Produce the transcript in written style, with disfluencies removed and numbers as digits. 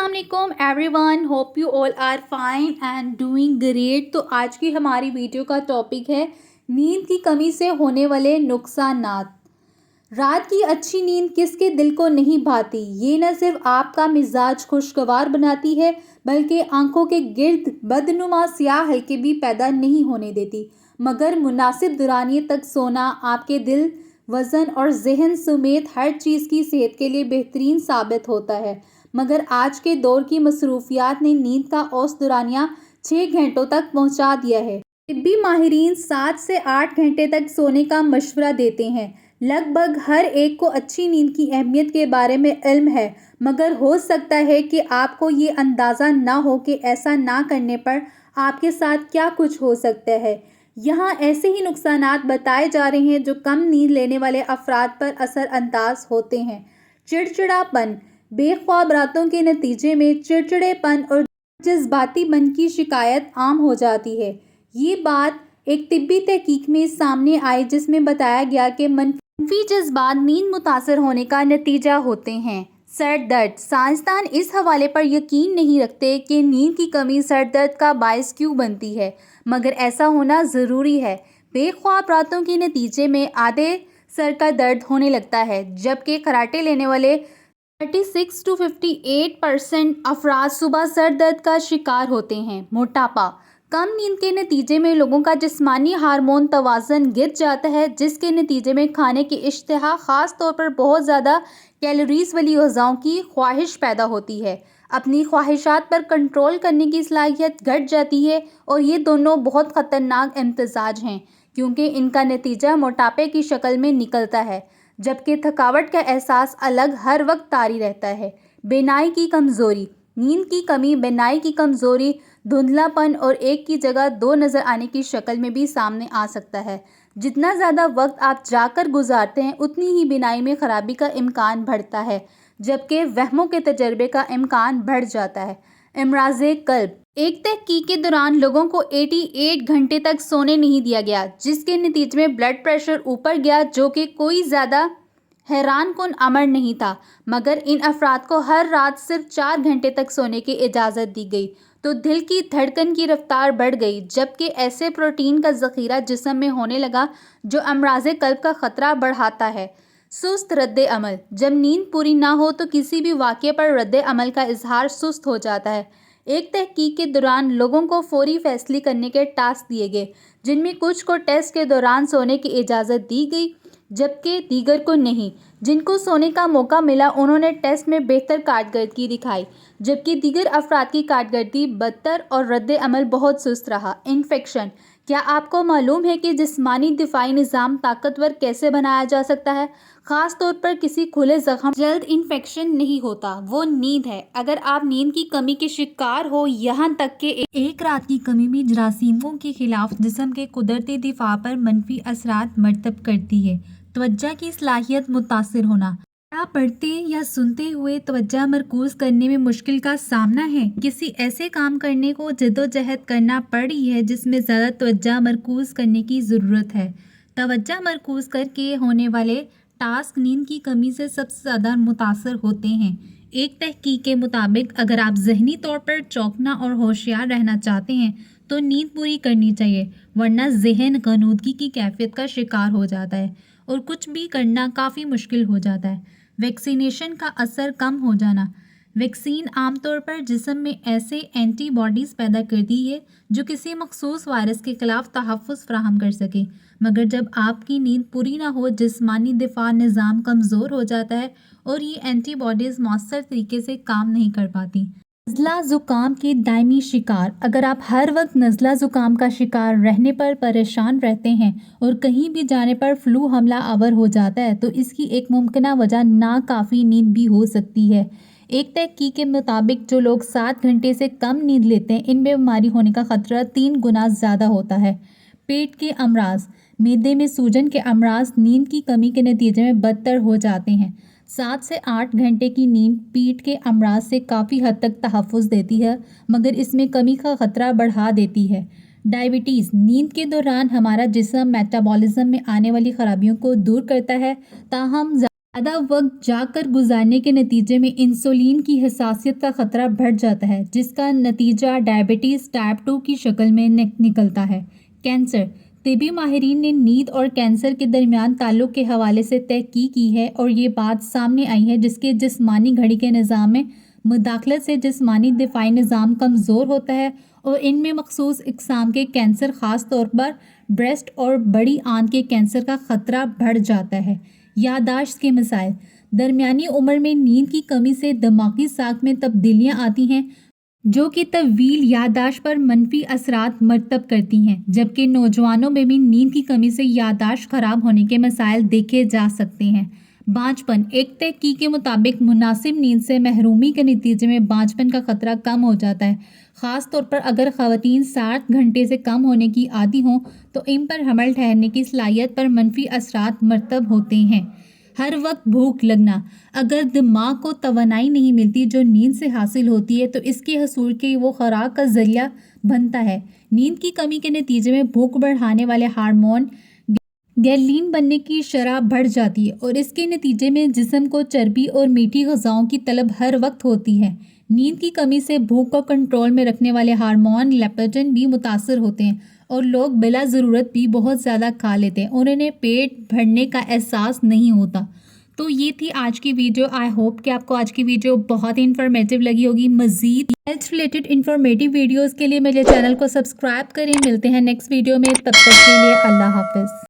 अस्सलाम वालेकुम everyone, hope you all are fine and doing great. तो आज की हमारी वीडियो का टॉपिक है नींद की कमी से होने वाले नुकसानात। रात की अच्छी नींद किसके दिल को नहीं भाती। ये न सिर्फ आपका मिजाज खुशगवार बनाती है बल्कि आंखों के गिर्द बदनुमा स्याह हल्के भी पैदा नहीं होने देती। मगर मुनासिब दौरानिए तक सोना आपके दिल, वज़न और जहन समेत हर चीज़ की सेहत के लिए बेहतरीन साबित होता है। मगर आज के दौर की मसरूफियात ने नींद का औसत दौरानिया 6 घंटों तक पहुंचा दिया है। तिब्बी माहिरीन 7 से 8 घंटे तक सोने का मशवरा देते हैं। लगभग हर एक को अच्छी नींद की अहमियत के बारे में इल्म है, मगर हो सकता है कि आपको ये अंदाज़ा ना हो कि ऐसा ना करने पर आपके साथ क्या कुछ हो सकता है। यहाँ ऐसे ही नुकसानात बताए जा रहे हैं जो कम नींद लेने वाले अफराद पर असर अंदाज होते हैं। चिड़चिड़ापन। बेख्वाब रातों के नतीजे में चिड़चिड़ेपन और जज्बातीपन की शिकायत आम हो जाती है। ये बात एक तिब्बी तहकीक में सामने आई जिसमें बताया गया कि मनफी जज्बात नींद मुतासर होने का नतीजा होते हैं। सर दर्द। साइंसदान इस हवाले पर यकीन नहीं रखते कि नींद की कमी सर दर्द का बायस क्यों बनती है, मगर ऐसा होना ज़रूरी है। बेख्वाब रातों के नतीजे में आधे सर का दर्द होने लगता है, जबकि खराटे लेने वाले 36 to 58% अफराद सुबह सर दर्द का शिकार होते हैं। मोटापा। कम नींद के नतीजे में लोगों का जिस्मानी हार्मोन तवाज़ुन गिर जाता है, जिसके नतीजे में खाने की इश्तिहा, ख़ास तौर पर बहुत ज़्यादा कैलोरीज़ वाली ग़िज़ाओं की ख्वाहिश पैदा होती है। अपनी ख्वाहिशात पर कंट्रोल करने की सलाहियत घट जाती है और ये दोनों बहुत ख़तरनाक इम्तिज़ाज हैं, क्योंकि इनका नतीजा मोटापे की शक्ल में निकलता है, जबकि थकावट का एहसास अलग हर वक्त तारी रहता है। बेनाई की कमज़ोरी। नींद की कमी बेनाई की कमज़ोरी, धुंधलापन और एक की जगह दो नज़र आने की शक्ल में भी सामने आ सकता है। जितना ज़्यादा वक्त आप जाकर गुजारते हैं उतनी ही बीनाई में ख़राबी का इम्कान बढ़ता है, जबकि वहमों के तजर्बे का इम्कान बढ़ जाता है। इमराज़े क़ल्ब। एक तहकीक के दौरान लोगों को 88 घंटे तक सोने नहीं दिया गया, जिसके नतीजे में ब्लड प्रेशर ऊपर गया, जो कि कोई ज़्यादा हैरान कुन अमर नहीं था। मगर इन अफराद को हर रात सिर्फ 4 घंटे तक सोने की इजाज़त दी गई तो दिल की धड़कन की रफ्तार बढ़ गई, जबकि ऐसे प्रोटीन का ज़ख़ीरा जिस्म में होने लगा जो अमराज़े क़ल्ब का ख़तरा बढ़ाता है। सुस्त रद्द अमल। जब नींद पूरी ना हो तो किसी भी वाक़े पर रद्द अमल का इजहार सुस्त हो जाता है। एक तहकीक के दौरान लोगों को फ़ौरी फैसले करने के टास्क दिए गए, जिनमें कुछ को टेस्ट के दौरान सोने की इजाज़त दी गई, जबकि दीगर को नहीं। जिनको सोने का मौका मिला उन्होंने टेस्ट में बेहतर कारकर्दगी दिखाई, जबकि दीगर अफराद की कारकर्दगी बदतर और रद्द अमल बहुत सुस्त रहा। इन्फेक्शन। क्या आपको मालूम है कि जिस्मानी दिफाई निज़ाम ताकतवर कैसे बनाया जा सकता है? ख़ास तौर पर किसी खुले ज़ख्म जल्द इन्फेक्शन नहीं होता, वो नींद है। अगर आप नींद की कमी के शिकार हो, यहाँ तक कि एक रात की कमी भी जरासीमों के खिलाफ जिस्म के कुदरती दिफा पर मनफी असरात मरतब करती है। तवज्जो की सलाहियत मुतासिर होना। क्या पढ़ते या सुनते हुए तवज्जो मरकूज़ करने में मुश्किल का सामना है? किसी ऐसे काम करने को जद्दोजहद करना पड़ रही है जिसमें ज़्यादा तवज्जो मरकूज़ करने की ज़रूरत है? तवज्जो मरकूज़ करके होने वाले टास्क नींद की कमी से सबसे ज़्यादा मुतासर होते हैं। एक तहकीक के मुताबिक अगर आप ज़हनी तौर पर चौकना और होशियार रहना चाहते हैं तो नींद पूरी करनी चाहिए, वरना ज़हन गनूदगी की कैफियत का शिकार हो जाता है और कुछ भी करना काफ़ी मुश्किल हो जाता है। वैक्सीनेशन का असर कम हो जाना। वैक्सीन आमतौर पर जिस्म में ऐसे एंटीबॉडीज़ पैदा करती है जो किसी मखसूस वायरस के ख़िलाफ़ तहफ़्फ़ुज़ फराहम कर सके, मगर जब आपकी नींद पूरी ना हो, जिस्मानी दिफा निज़ाम कमज़ोर हो जाता है और ये एंटीबॉडीज़ मौसर तरीके से काम नहीं कर पाती। नज़ला ज़ुकाम के दायमी शिकार। अगर आप हर वक्त नज़ला ज़ुकाम का शिकार रहने पर परेशान रहते हैं और कहीं भी जाने पर फ्लू हमला आवर हो जाता है तो इसकी एक मुमकिना वजह नाकाफ़ी नींद भी हो सकती है। एक तहकीक के मुताबिक जो लोग 7 घंटे से कम नींद लेते हैं, इनमें बीमारी होने का ख़तरा 3 गुना ज़्यादा होता है। पेट के अमराज। मैदे में सूजन के अमराज नींद की कमी के नतीजे में बदतर हो जाते हैं। 7 से 8 घंटे की नींद पीठ के अमराज से काफ़ी हद तक तहफ़्फ़ुज़ देती है, मगर इसमें कमी का ख़तरा बढ़ा देती है। डायबिटीज़। नींद के दौरान हमारा जिस्म मेटाबॉलिज़्म में आने वाली ख़राबियों को दूर करता है, ताहम زیادہ وقت جاگ کر گزارنے کے نتیجے میں انسولین کی حساسیت کا خطرہ بڑھ جاتا ہے، جس کا نتیجہ ڈائبٹیز ٹائپ 2 کی شکل میں نکلتا ہے۔ کینسر۔ طبی ماہرین نے نیند اور کینسر کے درمیان تعلق کے حوالے سے تحقیق کی ہے اور یہ بات سامنے آئی ہے جس کے جسمانی گھڑی کے نظام میں مداخلت سے جسمانی دفاعی نظام کمزور ہوتا ہے اور ان میں مخصوص اقسام کے کینسر، خاص طور پر بریسٹ اور بڑی آنت کے کینسر کا خطرہ بڑھ جاتا ہے۔ یادداشت کے مسائل۔ درمیانی عمر میں نیند کی کمی سے دماغی ساخت میں تبدیلیاں آتی ہیں جو کہ طویل یادداشت پر منفی اثرات مرتب کرتی ہیں، جبکہ نوجوانوں میں بھی نیند کی کمی سے یادداشت خراب ہونے کے مسائل دیکھے جا سکتے ہیں۔ بانجھپن۔ ایک تحقیق کے مطابق مناسب نیند سے محرومی کے نتیجے میں بانجھپن کا خطرہ کم ہو جاتا ہے، خاص طور پر اگر خواتین 60 گھنٹے سے کم ہونے کی عادی ہوں تو ان پر حمل ٹھہرنے کی صلاحیت پر منفی اثرات مرتب ہوتے ہیں۔ ہر وقت بھوک لگنا۔ اگر دماغ کو توانائی نہیں ملتی جو نیند سے حاصل ہوتی ہے تو اس کے حصول کے وہ خوراک کا ذریعہ بنتا ہے۔ نیند کی کمی کے نتیجے میں بھوک بڑھانے والے ہارمون گھرلین بننے کی شرح بڑھ جاتی ہے اور اس کے نتیجے میں جسم کو چربی اور میٹھی غذاؤں کی طلب ہر وقت ہوتی ہے۔ نیند کی کمی سے بھوک کو کنٹرول میں رکھنے والے ہارمون لیپٹن بھی متاثر ہوتے ہیں اور لوگ بلا ضرورت بھی بہت زیادہ کھا لیتے ہیں اور انہیں پیٹ بھرنے کا احساس نہیں ہوتا۔ تو یہ تھی آج کی ویڈیو۔ آئی ہوپ کہ آپ کو آج کی ویڈیو بہت انفارمیٹیو لگی ہوگی۔ مزید ہیلتھ ریلیٹڈ انفارمیٹیو ویڈیوز کے لیے میرے چینل کو سبسکرائب کریں۔ ملتے ہیں نیکسٹ ویڈیو میں، تب تک کے لیے اللہ حافظ۔